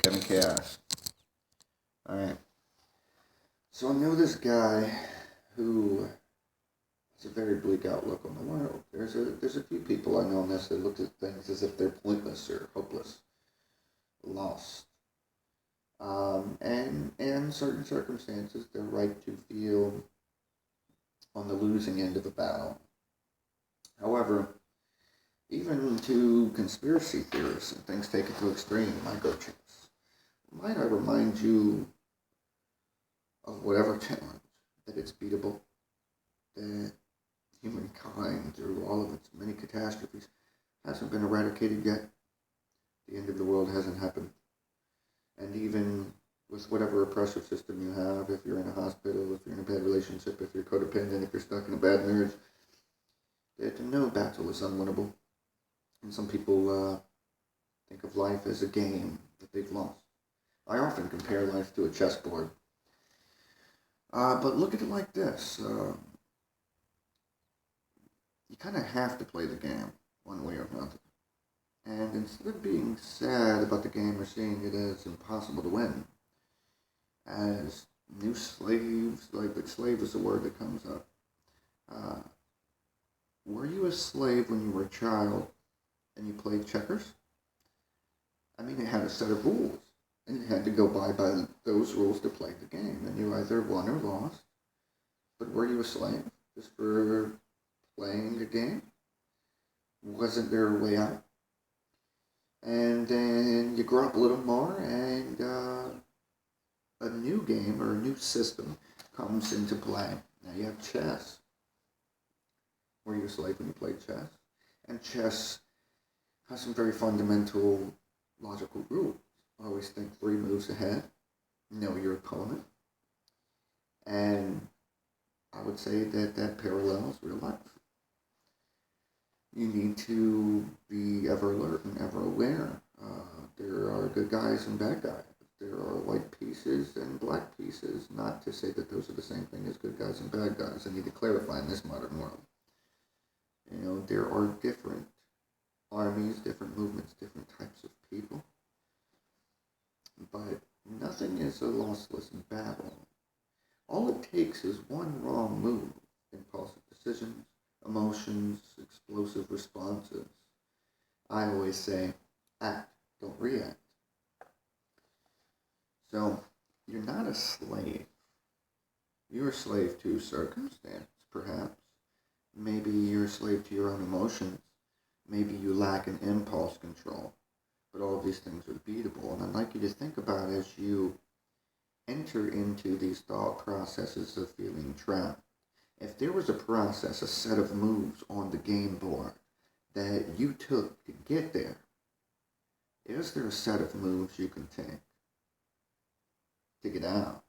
Kevin Chaos. Alright. So I know this guy who has a very bleak outlook on the world. There's a few people I know in this that look at things as if they're pointless or hopeless, lost. And in certain circumstances, they're right to feel on the losing end of a battle. However, even to conspiracy theorists and things taken to extreme, microchips, might I remind you of whatever challenge, that it's beatable, that humankind, through all of its many catastrophes, hasn't been eradicated yet. The end of the world hasn't happened. And even with whatever oppressive system you have, if you're in a hospital, if you're in a bad relationship, if you're codependent, if you're stuck in a bad marriage, that no battle is unwinnable. And some people think of life as a game that they've lost. I often compare life to a chessboard. But look at it like this. You kind of have to play the game one way or another. And instead of being sad about the game or seeing it as impossible to win, as new slaves, like slave is a word that comes up. Were you a slave when you were a child and you played checkers? I mean, it had a set of rules, and you had to go by those rules to play the game, and you either won or lost. But were you a slave just for playing the game? Wasn't there a way out? And then you grow up a little more, and a new game or a new system comes into play. Now you have chess. Were you a slave when you played chess? And chess has some very fundamental logical rules. Always think 3 moves ahead. Know your opponent. And I would say that parallels real life. You need to be ever alert and ever aware. There are good guys and bad guys. There are white pieces and black pieces. Not to say that those are the same thing as good guys and bad guys. I need to clarify in this modern world. You know, there are different armies, different movements, different types of people. But nothing is a lossless battle. All it takes is one wrong move, impulsive decisions, emotions, explosive responses. I always say, act, don't react. So, you're not a slave. You're a slave to circumstance, perhaps. Maybe you're a slave to your own emotions. Maybe you lack an impulse control. But all of these things are beatable. And I'd like you to think about as you enter into these thought processes of feeling trapped. If there was a process, a set of moves on the game board that you took to get there, is there a set of moves you can take to get out?